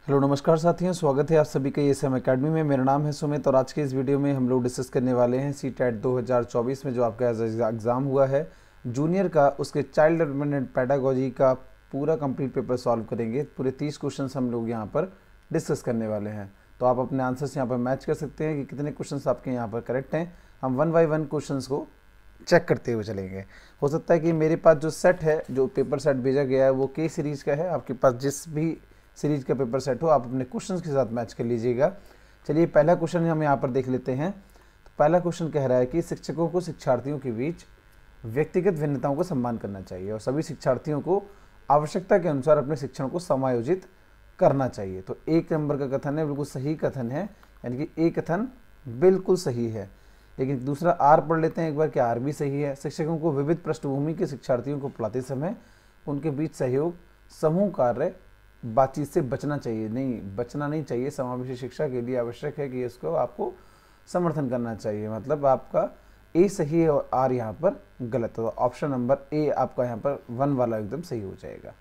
Hello नमस्कार साथियों, स्वागत है आप सभी का ESM एकेडमी में। मेरा नाम है सुमित और आज के इस वीडियो में हम लोग डिस्कस करने वाले हैं CTET 2024 में जो आपका एग्ज़ाम हुआ है जूनियर का, उसके चाइल्ड डेवलपमेंट एंड पेडागोजी का पूरा कंप्लीट पेपर सॉल्व करेंगे। पूरे 30 क्वेश्चन हम लोग यहाँ पर डिस्कस करने वाले हैं। तो आप अपने आंसर्स यहाँ पर मैच कर सकते हैं कि कितने क्वेश्चन आपके यहाँ पर करेक्ट हैं। हम 1 बाय 1 क्वेश्चन को चेक करते हुए चलेंगे। हो सकता है कि मेरे पास जो सेट है, जो पेपर सेट भेजा गया है वो K सीरीज़ का है। आपके पास जिस भी सीरीज का पेपर सेट हो आप अपने क्वेश्चंस के साथ मैच कर लीजिएगा। चलिए पहला क्वेश्चन हम यहाँ पर देख लेते हैं। तो पहला क्वेश्चन कह रहा है कि शिक्षकों को शिक्षार्थियों के बीच व्यक्तिगत भिन्नताओं का सम्मान करना चाहिए और सभी शिक्षार्थियों को आवश्यकता के अनुसार अपने शिक्षण को समायोजित करना चाहिए। तो 1 नंबर का कथन है, बिल्कुल सही कथन है, यानी कि ए कथन बिल्कुल सही है। लेकिन दूसरा आर पढ़ लेते हैं एक बार कि आर भी सही है। शिक्षकों को विविध पृष्ठभूमि के शिक्षार्थियों को पढ़ाते समय उनके बीच सहयोग, समूह कार्य, बातचीत से बचना चाहिए। नहीं, बचना नहीं चाहिए। समावेशी शिक्षा के लिए आवश्यक है कि इसको आपको समर्थन करना चाहिए। मतलब आपका ए सही है और आर यहाँ पर गलत है। तो ऑप्शन नंबर ए आपका यहाँ पर 1 वाला एकदम सही हो जाएगा।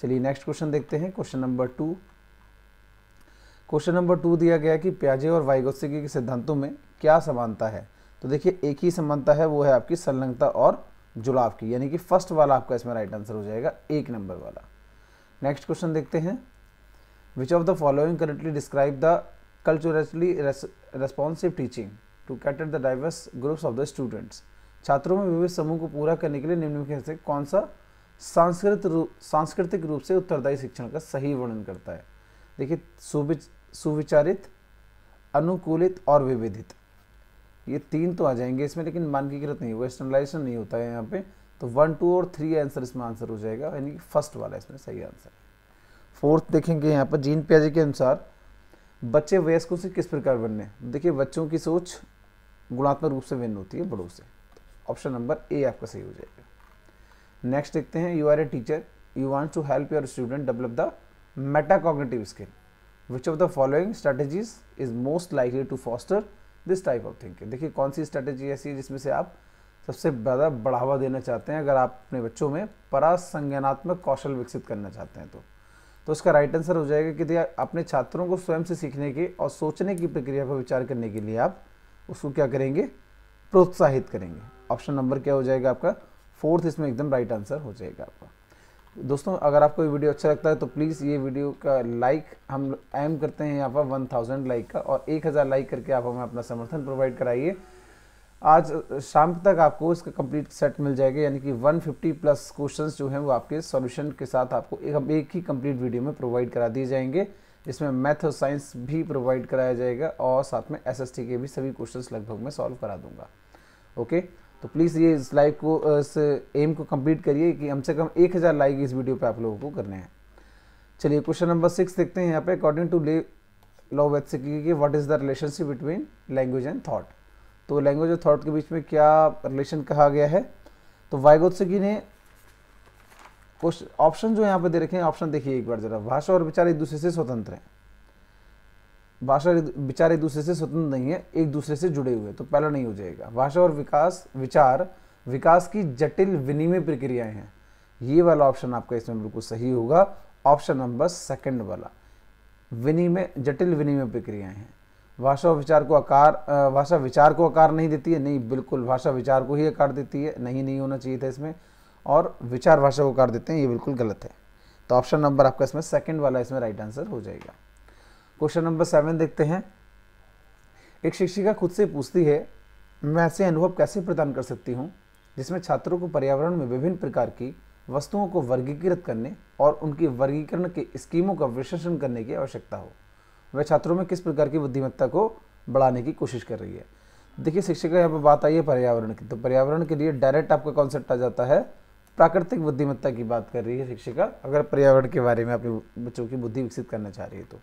चलिए नेक्स्ट क्वेश्चन देखते हैं। Question number 2। क्वेश्चन नंबर 2 दिया गया कि पियाजे और वाइगोत्स्की के सिद्धांतों में क्या समानता है। तो देखिए एक ही समानता है, वो है आपकी संलग्नता और जुड़ाव की, यानी कि फर्स्ट वाला आपका इसमें राइट आंसर हो जाएगा, 1 नंबर वाला। नेक्स्ट क्वेश्चन देखते हैं। Which of the following correctly describe the culturally responsive teaching to cater the diverse groups of the students. छात्रों में विविध समूह को पूरा करने के लिए निम्नलिखित से कौन सा सांस्कृतिक रूप से उत्तरदायी शिक्षण का सही वर्णन करता है। देखिए सुविचारित, अनुकूलित और विविधित, ये 3 तो आ जाएंगे इसमें, लेकिन मानकीकृत नहीं होगा, एक्सटर्नलाइजेशन नहीं होता है यहाँ पे। तो 1, 2 और 3 आंसर इसमें आंसर हो जाएगा, यानी कि फर्स्ट वाला इसमें सही आंसर है। 4th देखेंगे यहाँ पर, जीन पियाजे के अनुसार बच्चे वयस्कों से किस प्रकार भिन्न है। देखिए बच्चों की सोच गुणात्मक रूप से भिन्न होती है बड़ों से। ऑप्शन नंबर ए आपका सही हो जाएगा। नेक्स्ट देखते हैं। You are a teacher, you want to help your student develop the metacognitive skill, which of the following strategies is most likely to foster this type of thinking. देखिए कौन सी strategy ऐसी है जिसमें से आप सबसे ज़्यादा बढ़ावा देना चाहते हैं, अगर आप अपने बच्चों में परासंज्ञानात्मक कौशल विकसित करना चाहते हैं तो उसका राइट आंसर हो जाएगा कि अपने छात्रों को स्वयं से सीखने की और सोचने की प्रक्रिया पर विचार करने के लिए आप उसको क्या करेंगे, प्रोत्साहित करेंगे। ऑप्शन नंबर क्या हो जाएगा आपका, 4th इसमें एकदम राइट आंसर हो जाएगा आपका। दोस्तों अगर आपको ये वीडियो अच्छा लगता है तो प्लीज़ ये वीडियो का लाइक हम एम करते हैं यहाँ पर 1000 लाइक का, और 1000 लाइक करके आप हमें अपना समर्थन प्रोवाइड कराइए। आज शाम तक आपको इसका कंप्लीट सेट मिल जाएगा, यानी कि 150 प्लस क्वेश्चंस जो हैं वो आपके सॉल्यूशन के साथ आपको एक ही कंप्लीट वीडियो में प्रोवाइड करा दिए जाएंगे। इसमें मैथ और साइंस भी प्रोवाइड कराया जाएगा और साथ में SST के भी सभी क्वेश्चंस लगभग मैं सॉल्व करा दूंगा। ओके, तो प्लीज़ ये इस लाइव को, इस एम को कंप्लीट करिए कि कम से कम 1000 लाइक इस वीडियो पर आप लोगों को करने हैं। चलिए क्वेश्चन नंबर 6 देखते हैं यहाँ पे। अकॉर्डिंग टू लोवेत्स्की, what is the relationship between language and thought. तो लैंग्वेज और थॉट के बीच में क्या रिलेशन कहा गया है। तो वाइगोत्स्की ने कुछ ऑप्शन जो यहाँ पे दे रखे हैं, ऑप्शन देखिए एक बार जरा। भाषा और विचार एक दूसरे से स्वतंत्र हैं। भाषा विचार एक दूसरे से स्वतंत्र नहीं है, एक दूसरे से जुड़े हुए, तो पहला नहीं हो जाएगा। भाषा और विचार विकास की जटिल विनिमय प्रक्रियाएं हैं, ये वाला ऑप्शन आपका इसमें बिल्कुल सही होगा। ऑप्शन नंबर 2 वाला, विनिमय, जटिल विनिमय प्रक्रियाएं हैं। भाषा विचार को आकार नहीं देती है, नहीं, बिल्कुल भाषा विचार को ही आकार देती है, नहीं होना चाहिए था इसमें। और विचार भाषा को आकार देते हैं, ये बिल्कुल गलत है। तो ऑप्शन नंबर आपका इसमें 2 वाला इसमें राइट आंसर हो जाएगा। क्वेश्चन नंबर 7 देखते हैं। एक शिक्षिका खुद से पूछती है, मैं ऐसे अनुभव कैसे प्रदान कर सकती हूँ जिसमें छात्रों को पर्यावरण में विभिन्न प्रकार की वस्तुओं को वर्गीकृत करने और उनकी वर्गीकरण के स्कीमों का विश्लेषण करने की आवश्यकता हो। वह छात्रों में किस प्रकार की बुद्धिमत्ता को बढ़ाने की कोशिश कर रही है। देखिए शिक्षिका यहाँ पर बात आई है पर्यावरण की, तो पर्यावरण के लिए डायरेक्ट आपका कॉन्सेप्ट आ जाता है प्राकृतिक बुद्धिमत्ता की बात कर रही है शिक्षिका, अगर पर्यावरण के बारे में अपने बच्चों की बुद्धि विकसित करना चाह रही है तो।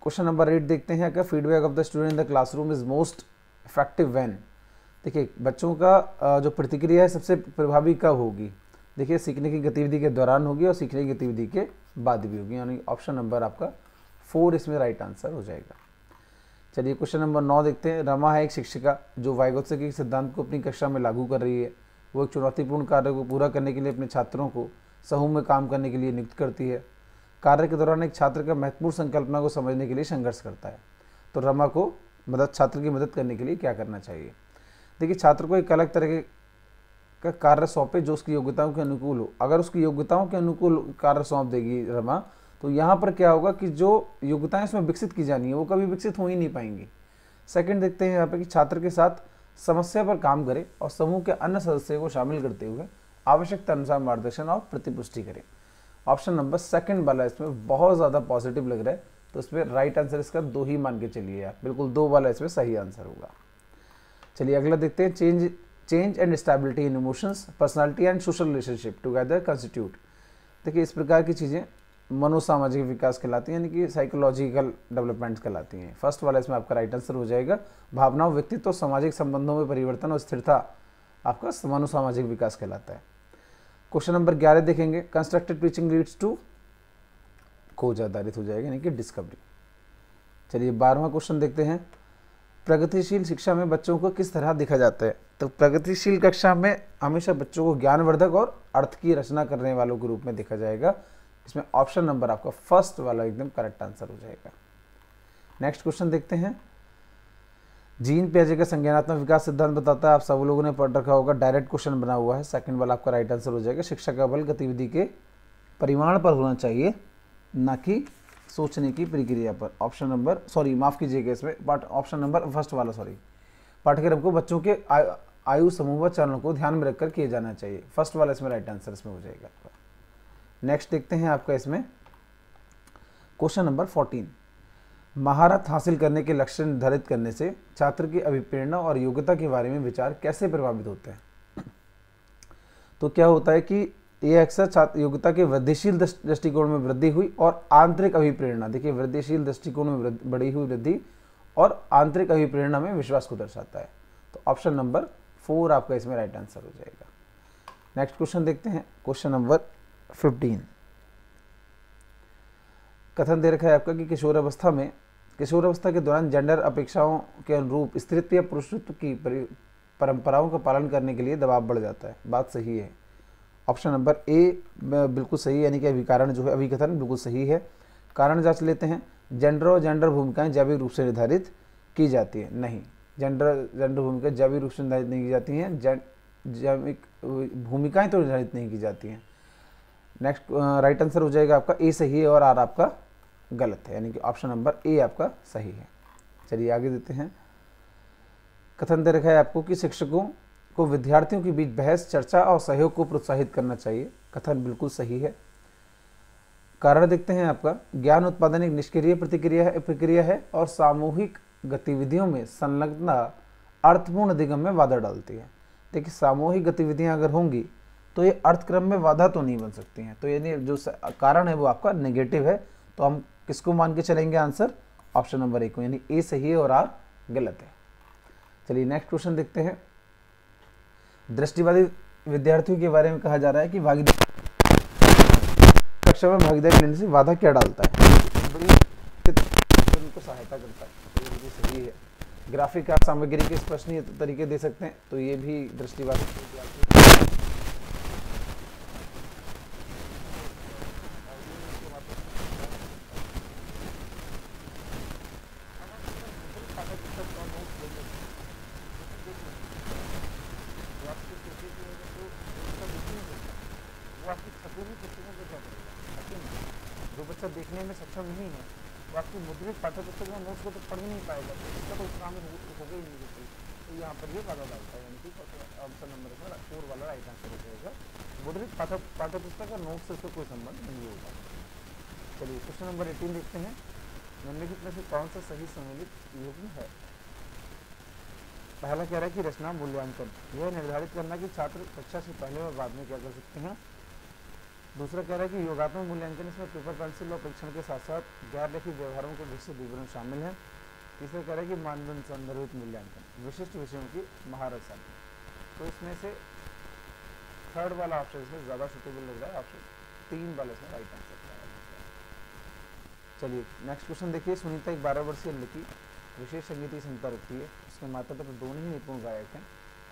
क्वेश्चन नंबर 8 देखते हैं। क्या feedback of the student in the classroom is most effective when. देखिए बच्चों का जो प्रतिक्रिया है सबसे प्रभावी कब होगी। देखिए सीखने की गतिविधि के दौरान होगी और सीखने की गतिविधि के बाद भी होगी, यानी ऑप्शन नंबर आपका 4 इसमें राइट आंसर हो जाएगा। चलिए क्वेश्चन नंबर 9 देखते हैं। रमा है एक शिक्षिका जो वाइगोत्स्की के सिद्धांत को अपनी कक्षा में लागू कर रही है। वो एक चुनौतीपूर्ण कार्य को पूरा करने के लिए अपने छात्रों को समूह में काम करने के लिए नियुक्त करती है। कार्य के दौरान एक छात्र का महत्वपूर्ण संकल्पना को समझने के लिए संघर्ष करता है। तो रमा को छात्र की मदद करने के लिए क्या करना चाहिए? देखिए, छात्र को एक अलग तरह का कार्य सौंपे जो उसकी योग्यताओं के अनुकूल हो। अगर उसकी योग्यताओं के अनुकूल कार्य सौंप देगी रमा, तो यहाँ पर क्या होगा कि जो योग्यताएं उसमें विकसित की जानी है वो कभी विकसित हो ही नहीं पाएंगी। सेकंड देखते हैं यहाँ पे कि छात्र के साथ समस्या पर काम करें और समूह के अन्य सदस्यों को शामिल करते हुए आवश्यकता अनुसार मार्गदर्शन और प्रतिपुष्टि करें। ऑप्शन नंबर सेकंड वाला इसमें बहुत ज़्यादा पॉजिटिव लग रहा है, तो इसमें राइट आंसर इसका 2 ही मान के चलिए आप, बिल्कुल 2 वाला इसमें सही आंसर होगा। चलिए अगला देखते हैं, change and stability in emotions, personality and social relationship together constitute. देखिए, इस प्रकार की चीज़ें मनोसामाजिक विकास कहलाती हैं, यानी कि साइकोलॉजिकल डेवलपमेंट्स कहलाती हैं। फर्स्ट वाला इसमें आपका राइट आंसर हो जाएगा। भावनाओं, व्यक्तित्व, सामाजिक संबंधों में परिवर्तन और स्थिरता आपका मनोसामाजिक विकास कहलाता है। क्वेश्चन नंबर 11 देखेंगे, कंस्ट्रक्टेड टीचिंग लीड्स टू, खोज आधारित हो जाएगा यानी कि डिस्कवरी। चलिए 12वां क्वेश्चन देखते हैं, प्रगतिशील शिक्षा में बच्चों को किस तरह देखा जाता है? तो प्रगतिशील कक्षा में हमेशा बच्चों को ज्ञानवर्धक और अर्थ की रचना करने वालों के रूप में देखा जाएगा। इसमें ऑप्शन नंबर आपका फर्स्ट वाला एकदम करेक्ट आंसर हो जाएगा। नेक्स्ट क्वेश्चन देखते हैं, जीन पियाजे का संज्ञानात्मक विकास सिद्धांत बताता है, आप सब लोगों ने पढ़ रखा होगा, डायरेक्ट क्वेश्चन बना हुआ है। सेकंड वाला आपका राइट आंसर हो जाएगा। शिक्षा का बल गतिविधि के परिमाण पर होना चाहिए, ना कि सोचने की प्रक्रिया पर। ऑप्शन नंबर, सॉरी माफ कीजिएगा, इसमें ऑप्शन नंबर फर्स्ट वाला, सॉरी, पाठ्यक्रम को बच्चों के आयु समूह व चरणों को ध्यान में रखकर किए जाना चाहिए। फर्स्ट वाला इसमें राइट आंसर इसमें हो जाएगा आपका। नेक्स्ट देखते हैं आपका इसमें क्वेश्चन नंबर 14, महारत हासिल करने के लक्ष्य निर्धारित करने से छात्र की अभिप्रेरणा और योग्यता के बारे में विचार कैसे प्रभावित होते हैं? तो क्या होता है कि ये अक्सर छात्र योग्यता के वृद्धिशील दृष्टिकोण में वृद्धि हुई और आंतरिक अभिप्रेरणा, देखिए वृद्धिशील दृष्टिकोण में बढ़ी हुई वृद्धि और आंतरिक अभिप्रेरणा में विश्वास को दर्शाता है। तो ऑप्शन नंबर 4 आपका इसमें राइट आंसर हो जाएगा। नेक्स्ट क्वेश्चन देखते हैं, क्वेश्चन नंबर 15, कथन दे रखा है आपका कि किशोरावस्था के दौरान जेंडर अपेक्षाओं के अनुरूप स्त्रीत्व या पुरुषत्व की परंपराओं का पालन करने के लिए दबाव बढ़ जाता है। बात सही है। ऑप्शन नंबर ए बिल्कुल सही, यानी कि अभिकारण जो है, अभिकथन बिल्कुल सही है। कारण जांच लेते हैं, जेंडर और जेंडर भूमिकाएं जैविक रूप से निर्धारित की जाती है। नहीं, जेंडर भूमिकाएं जैविक रूप से निर्धारित नहीं की जाती हैं, जैविक भूमिकाएं तो निर्धारित नहीं की जाती हैं। नेक्स्ट राइट आंसर हो जाएगा आपका ए सही है और आर आपका गलत है, यानी कि ऑप्शन नंबर ए आपका सही है। चलिए आगे देते हैं, कथन दे रखा है आपको कि शिक्षकों को विद्यार्थियों के बीच बहस, चर्चा और सहयोग को प्रोत्साहित करना चाहिए। कथन बिल्कुल सही है। कारण देखते हैं आपका, ज्ञान उत्पादन एक निष्क्रिय प्रक्रिया है और सामूहिक गतिविधियों में संलग्नता अर्थपूर्ण अधिगम में बाधा डालती है। देखिए, सामूहिक गतिविधियां अगर होंगी तो ये अर्थक्रम में बाधा तो नहीं बन सकती हैं, तो यानी जो कारण है वो आपका नेगेटिव है। तो हम किसको मान के चलेंगे आंसर? ऑप्शन नंबर 1 को, यानी ए सही है और आर गलत है। चलिए नेक्स्ट क्वेश्चन देखते हैं, दृष्टिवादी विद्यार्थियों के बारे में कहा जा रहा है कि कक्षा में भागीदारी लेने से बाधा क्या डालता है? उनको सहायता करता है, तो ये भी सही है। ग्राफिक आप सामग्री के स्पष्ट तरीके दे सकते हैं, तो ये भी दृष्टिवादी जो बच्चा देखने में सक्षम नहीं है वो आपकी मुद्रित पाठ्य पुस्तक में नोट्स को तो पढ़ ही नहीं पाएगा, तो इसका कोई शामिल हो गई नहीं होती। तो यहाँ पर ये बाधा डालता है, यानी कि ऑप्शन नंबर 4 वाला राइट आंसर हो जाएगा। मुद्रित पाठ्य पुस्तक का नोट से उसका कोई संबंध नहीं होगा। चलिए क्वेश्चन नंबर 18 देखते हैं, निम्नलिखित में से कौन सा सही सम्मिलित युग्म है? पहला कह रहा है कि रचना मूल्यांकन, यह निर्धारित करना कि छात्र कक्षा से पहले और बाद में क्या कर सकते हैं। दूसरा कह रहा है कि योगात्मक मूल्यांकन, इसमें पेपर पेंसिल और परीक्षण के साथ साथ गैर लिखित व्यवहारों के विशिष्ट विवरण शामिल है। तीसरा कह रहा है कि मानदंड संदर्भित मूल्यांकन, विशिष्ट विषयों की महारत शामिल। तो इसमें से थर्ड वाला ऑप्शन इसमें ज़्यादा सुटेबल लग रहा है, ऑप्शन 3 वाला इसमें राइट आंसर। चलिए नेक्स्ट क्वेश्चन देखिए, सुनीता एक 12 वर्षीय लड़की विशेष संगीतीय क्षमता रखती है। उसके माता पिता दोनों ही निपुण गायक हैं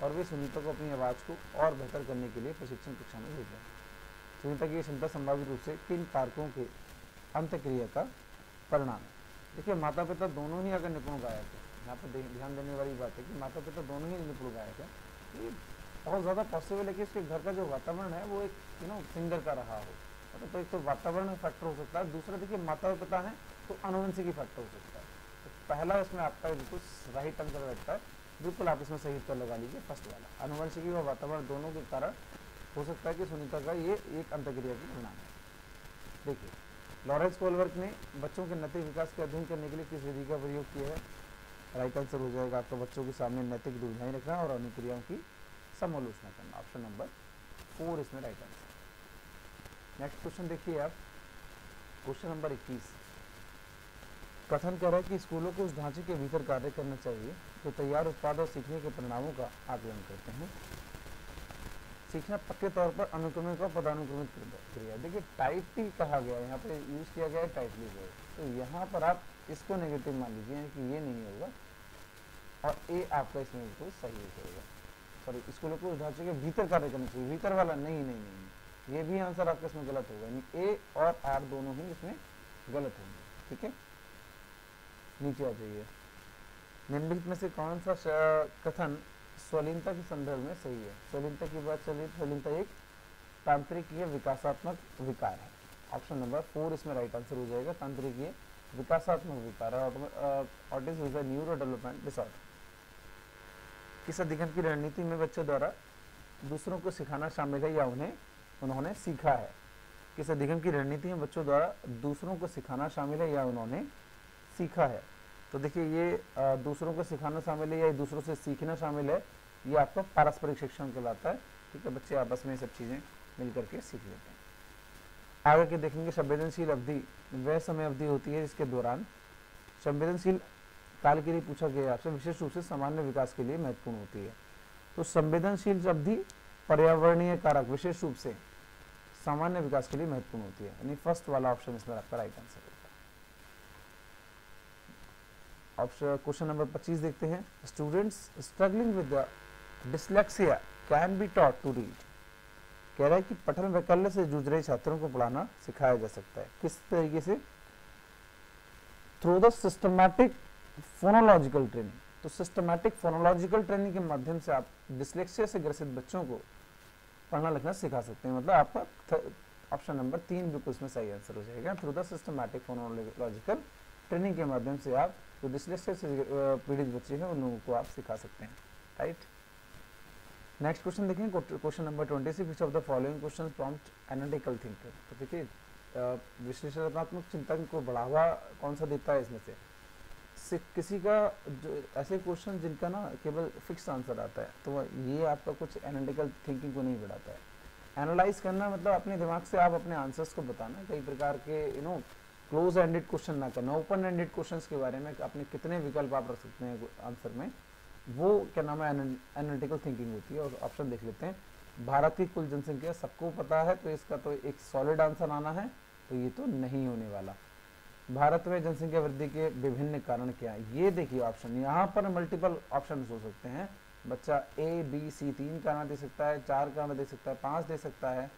और वे सुनीता को अपनी आवाज़ को और बेहतर करने के लिए प्रशिक्षण कक्षा में भेज रहे हैं। सुनीता की क्षमता संभावित रूप से किन कारकों के अंतक्रिया का परिणाम है। देखिए माता पिता दोनों ही अगर निपुण गायक है, यहाँ पर ध्यान देने वाली बात है कि माता पिता दोनों ही निपुण गायक है, ये बहुत ज़्यादा पॉसिबल है कि उसके घर का जो वातावरण है वो एक सिंगर का रहा हो। मतलब तो एक तो वातावरण फैक्टर हो सकता है, दूसरा देखिए माता पिता है तो अनुवंशिकी फैक्टर हो सकता है। तो पहला इसमें आपका बिल्कुल राइट आंसर बैठता है, बिल्कुल आप इसमें सही उत्तर लगा लीजिए फर्स्ट वाला, अनुवंशिकी व वातावरण दोनों के कारण हो सकता है कि सुनीता का ये एक अंतक्रिया की परिणाम है। देखिए लॉरेंस कोलबर्ग ने बच्चों के नैतिक विकास के अध्ययन करने के लिए किस विधि का प्रयोग किया है? राइट आंसर हो जाएगा आपका बच्चों के सामने नैतिक दुविधाएं रखना और अनुक्रियाओं की समालोचना करना, ऑप्शन नंबर 4 इसमें राइट आंसर। नेक्स्ट क्वेश्चन देखिए आप, क्वेश्चन नंबर 21 कथन कर रहा है कि स्कूलों को उस ढांचे के भीतर कार्य करना चाहिए जो तैयार उत्पाद और सीखने के परिणामों का आकलन करते हैं। सीखना पक्के तौर पर अनुक्रमिक और पदानुक्रमित क्रिया। देखिए टाइटली कहा गया है, यहाँ पे यूज किया गया है टाइटली वर्ड, तो यहाँ पर आप इसको नेगेटिव मान लीजिए कि ये नहीं होगा और ए आपका इसमें बिल्कुल सही हो जाएगा। सॉरी, स्कूलों को उस ढांचे के भीतर कार्य करना चाहिए, भीतर वाला नहीं, ये भी आंसर आपका इसमें गलत होगा, यानी ए और आर दोनों ही इसमें गलत होंगे। ठीक है, नीचे आ जाइए। निम्नलिखित में से कौन सा कथन स्वलीनता के संदर्भ में सही है? स्वलीनता की बात चलिए, स्वलीनता एक तांत्रिकीय विकासात्मक विकार है, ऑप्शन नंबर 4 इसमें राइट आंसर हो जाएगा। तांत्रिकीय विकासात्मक विकार है, autism is a neuro development disorder. किस अधिगम की रणनीति में बच्चों द्वारा दूसरों को सिखाना शामिल है या उन्होंने सीखा है? किस अधिगम की रणनीति में बच्चों द्वारा दूसरों को सिखाना शामिल है या उन्होंने सीखा है? तो देखिए ये दूसरों को सिखाना शामिल है या दूसरों से सीखना शामिल है, ये आपका पारस्परिक शिक्षण कहलाता है। ठीक है, बच्चे आपस में सब चीज़ें मिल करके सीख लेते हैं। आगे के देखेंगे, संवेदनशील अवधि वह समय अवधि होती है जिसके दौरान संवेदनशील काल के लिए पूछा गया आपसे विशेष रूप से सामान्य विकास के लिए महत्वपूर्ण होती है। तो संवेदनशील अवधि पर्यावरणीय कारक विशेष रूप से सामान्य विकास के लिए महत्वपूर्ण होती है, यानी फर्स्ट वाला ऑप्शन इसमें आपका राइट आंसर होगा। ऑप्शन क्वेश्चन नंबर 25 देखते हैं। Students struggling with the dyslexia can be taught to read. कह रहा है कि पठन वैकल्य से जूझ रहे छात्रों को पढ़ाना सिखाया जा सकता है, किस तरीके से? Through the systematic phonological training. तो सिस्टमैटिक फोनोलॉजिकल ट्रेनिंग के माध्यम से आप डिसलेक्सिया से ग्रसित बच्चों को पढ़ना लिखना सिखा सकते हैं। मतलब आपका ऑप्शन नंबर 3 बिल्कुल इसमें सही आंसर हो जाएगा। Through the systematic phonological training के माध्यम से आप जो डिसलेक्सिया से पीड़ित बच्चे हैं उन लोगों को आप सिखा सकते हैं। राइट, नेक्स्ट क्वेश्चन देखें, question number 26 which of the following question prompt analytical thinker. तो देखिए विश्लेषणात्मक चिंतन को बढ़ावा कौन सा देता है इसमें से किसी का जो ऐसे क्वेश्चन जिनका ना केवल फिक्स आंसर आता है, तो ये आपका कुछ एनालिटिकल थिंकिंग को नहीं बढ़ाता है। एनालाइज करना मतलब अपने दिमाग से आप अपने आंसर्स को बताना, कई प्रकार के क्लोज एंडेड क्वेश्चन ना करना, ओपन एंडेड क्वेश्चंस के बारे में अपने कितने विकल्प आप रख सकते हैं आंसर में, वो क्या नाम है एनालिटिकल थिंकिंग होती है। और ऑप्शन देख लेते हैं। भारत की कुल जनसंख्या सबको पता है, तो इसका तो एक सॉलिड आंसर आना है, तो ये तो नहीं होने वाला। भारत में जनसंख्या वृद्धि के विभिन्न कारण क्या है? ये देखिए ऑप्शन, यहाँ पर मल्टीपल ऑप्शन हो सकते हैं। बच्चा ए बी सी 3 कारण दे सकता है, 4 कारण दे सकता है, 5 दे सकता है।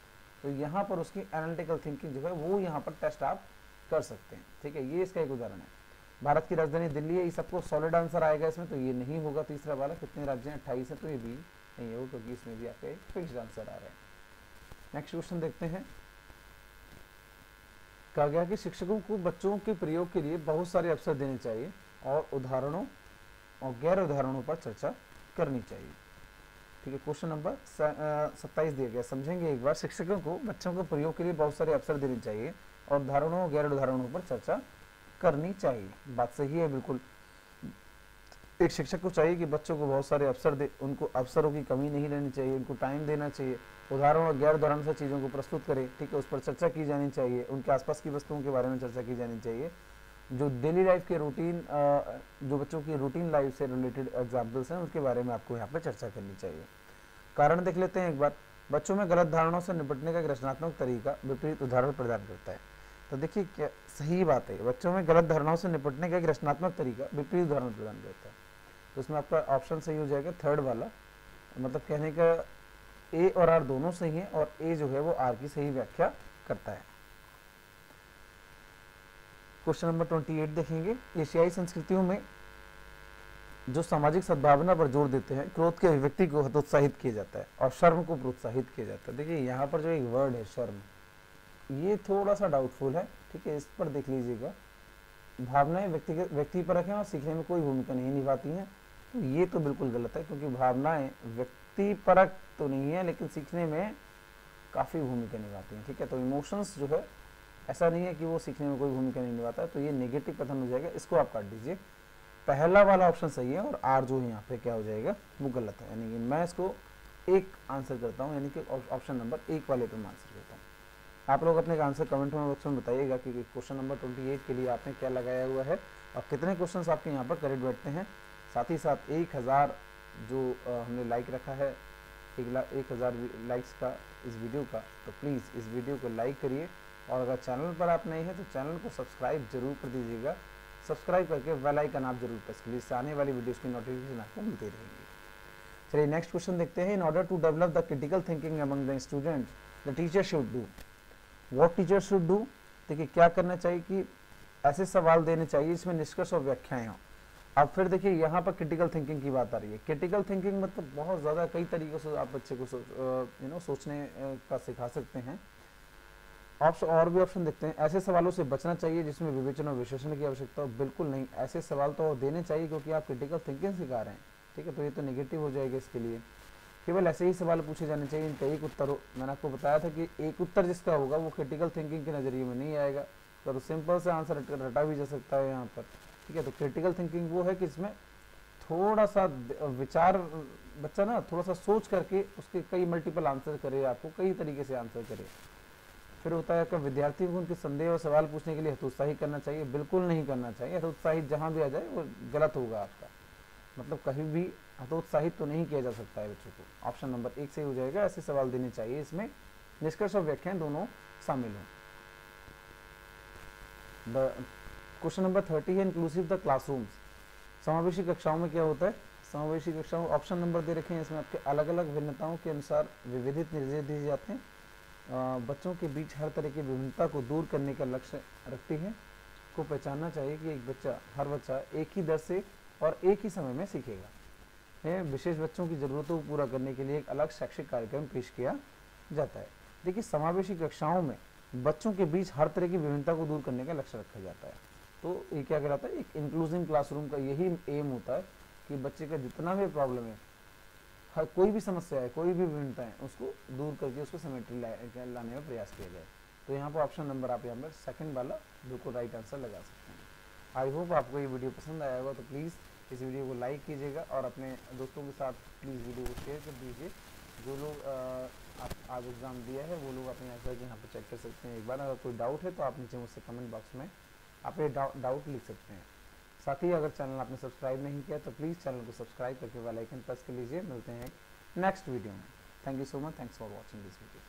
तो यहाँ पर उसकी एनालिटिकल थिंकिंग जो है वो यहाँ पर टेस्ट आप कर सकते हैं। ठीक है, ये इसका एक उदाहरण है। भारत की राजधानी दिल्ली है, ये सबको सॉलिड आंसर आएगा इसमें, तो ये नहीं होगा। तीसरा वाला कितने राज्य हैं? 28 है, तो ये भी नहीं होगा क्योंकि इसमें भी आपके फिक्स्ड आंसर आ रहे हैं। नेक्स्ट क्वेश्चन देखते हैं। कहा गया कि शिक्षकों को बच्चों के प्रयोग के लिए बहुत सारे अवसर देने चाहिए और उदाहरणों और गैर उदाहरणों पर चर्चा करनी चाहिए। ठीक है, क्वेश्चन नंबर 27 दिया गया, समझेंगे एक बार। शिक्षकों को बच्चों के प्रयोग के लिए बहुत सारे अवसर देने चाहिए और उदाहरणों और गैर उदाहरणों पर चर्चा करनी चाहिए। बात सही है बिल्कुल। एक शिक्षक को चाहिए कि बच्चों को बहुत सारे अवसर दे, उनको अवसरों की कमी नहीं रहनी चाहिए, उनको टाइम देना चाहिए, उदाहरण और गैर उदाहरण से चीज़ों को प्रस्तुत करे। ठीक है, उस पर चर्चा की जानी चाहिए, उनके आसपास की वस्तुओं के बारे में चर्चा की जानी चाहिए। जो डेली लाइफ के रूटीन, जो बच्चों की रूटीन लाइफ से रिलेटेड एग्जाम्पल्स हैं उनके बारे में आपको यहाँ पर चर्चा करनी चाहिए। कारण देख लेते हैं एक बार। बच्चों में गलत धारणाओं से निपटने का एक रचनात्मक तरीका विपरीत उदाहरण प्रदान करता है। तो देखिए क्या सही बात है, बच्चों में गलत धारणाओं से निपटने का एक रचनात्मक तरीका विपरीत उदाहरण प्रदान करता है। तो इसमें आपका ऑप्शन सही हो जाएगा थर्ड वाला। मतलब कहने का ए और आर दोनों सही हैं और ए जो है वो आर की सही व्याख्या करता है। क्वेश्चन नंबर 28 देखेंगे। एशियाई संस्कृतियों में जो सामाजिक सद्भावना पर जोर देते हैं, क्रोध के अभिव्यक्ति को हतोत्साहित किया जाता है और शर्म को प्रोत्साहित किया जाता है। देखिए यहाँ पर जो एक वर्ड है शर्म, ये थोड़ा सा डाउटफुल है, ठीक है, इस पर देख लीजिएगा। भावनाएं व्यक्तिपरक हैं और सीखने में कोई भूमिका नहीं निभाती हैं, तो ये तो बिल्कुल गलत है, क्योंकि भावनाएं व्यक्तिपरक तो नहीं है लेकिन सीखने में काफ़ी भूमिका निभाती हैं, ठीक है। तो इमोशंस जो है ऐसा नहीं है कि वो सीखने में कोई भूमिका नहीं निभाता है, तो ये नेगेटिव कथन हो जाएगा, इसको आप काट दीजिए। पहला वाला ऑप्शन सही है और आर जो है यहाँ पे क्या हो जाएगा, वो गलत है। यानी कि मैं इसको एक आंसर करता हूँ, यानी कि ऑप्शन नंबर 1 वाले पे मैं आंसर करता हूँ। आप लोग अपने आंसर कमेंट में बॉक्स में बताइएगा कि क्वेश्चन नंबर 28 के लिए आपने क्या लगाया हुआ है और कितने क्वेश्चंस आपके यहाँ पर करेक्ट बैठते हैं। साथ ही साथ 1000 जो हमने लाइक रखा है, 1000 लाइक्स का इस वीडियो का, तो प्लीज़ इस वीडियो को लाइक करिए और अगर चैनल पर आप नए हैं तो चैनल को सब्सक्राइब जरूर कर दीजिएगा। सब्सक्राइब करके बेल आइकन आप जरूर प्रेस कीजिए, इससे आने वाली वीडियोस की नोटिफिकेशन आपको मिलती रहेंगी। चलिए नेक्स्ट क्वेश्चन देखते हैं। In order to develop the critical thinking among the student the teacher should do. What teacher should do, देखिए क्या करना चाहिए कि ऐसे सवाल देने चाहिए इसमें निष्कर्ष और व्याख्याएं हों। अब फिर देखिए यहाँ पर क्रिटिकल थिंकिंग की बात आ रही है। क्रिटिकल थिंकिंग मतलब बहुत ज़्यादा कई तरीक़ों से आप बच्चे को सोचने का सिखा सकते हैं। ऑप्शन और भी ऑप्शन देखते हैं। ऐसे सवालों से बचना चाहिए जिसमें विवेचन और विश्लेषण की आवश्यकता हो, बिल्कुल नहीं। ऐसे सवाल तो देने चाहिए क्योंकि आप क्रिटिकल थिंकिंग सिखा रहे हैं, ठीक है, तो ये तो नेगेटिव हो जाएगा इसके लिए। केवल ऐसे ही सवाल पूछे जाने चाहिए, इनका एक उत्तर हो। मैंने आपको बताया था कि एक उत्तर जिसका होगा वो क्रिटिकल थिंकिंग के नज़रिए में नहीं आएगा, तो सिंपल से आंसर रटा भी जा सकता है यहाँ पर, ठीक है। तो क्रिटिकल थिंकिंग वो है कि इसमें थोड़ा सा विचार, बच्चा ना थोड़ा सा सोच करके उसके कई मल्टीपल आंसर करे, आपको कई तरीके से आंसर करे। फिर होता है कि विद्यार्थियों को उनके संदेह और सवाल पूछने के लिए हतोत्साहित करना चाहिए, बिल्कुल नहीं करना चाहिए। हतोत्साहित जहाँ भी आ जाए वो गलत होगा आपका, मतलब कहीं भी हतोत्साहित तो नहीं किया जा सकता है बच्चों को। ऑप्शन नंबर 1 से हो जाएगा। ऐसे सवाल देने चाहिए इसमें निष्कर्ष और व्याख्यान दोनों शामिल हों। क्वेश्चन नंबर 30 है इंक्लूसिव द क्लासरूम्स। समावेशी कक्षाओं में क्या होता है? समावेशी कक्षाओं, ऑप्शन नंबर दे रखे हैं, इसमें आपके अलग अलग भिन्नताओं के अनुसार विविधित निर्देश दिए जाते हैं। बच्चों के बीच हर तरह की विभिन्नता को दूर करने का लक्ष्य रखती है। को पहचानना चाहिए कि हर बच्चा एक ही दर से और एक ही समय में सीखेगा। विशेष बच्चों की ज़रूरतों को पूरा करने के लिए एक अलग शैक्षिक कार्यक्रम पेश किया जाता है। देखिए समावेशी कक्षाओं में बच्चों के बीच हर तरह की विभिन्नता को दूर करने का लक्ष्य रखा जाता है। तो ये क्या कहलाता है? एक इंक्लूसिव क्लासरूम का यही एम होता है कि बच्चे का जितना भी प्रॉब्लम है, हर कोई भी समस्या है, कोई भी विभिन्नता है, उसको दूर करके उसको सिमेट्री लाने में प्रयास किया जाए। तो यहाँ पर ऑप्शन नंबर आप यहाँ पर सेकंड वाला बिल्कुल राइट आंसर लगा सकते हैं। आई होप आपको ये वीडियो पसंद आया होगा, तो प्लीज़ इस वीडियो को लाइक कीजिएगा और अपने दोस्तों के साथ प्लीज़ वीडियो को शेयर कर दीजिए। जो लोग आज एग्ज़ाम दिया है वो लोग अपने आंसर के यहाँ पर चेक कर सकते हैं एक बार। अगर कोई डाउट है तो आप नीचे मुझसे कमेंट बॉक्स में आप ये डाउट लिख सकते हैं। साथ ही अगर चैनल आपने सब्सक्राइब नहीं किया तो प्लीज़ चैनल को सब्सक्राइब करके बेल आइकन प्रेस कर लीजिए। मिलते हैं नेक्स्ट वीडियो में। Thank you so much, thanks for watching this video.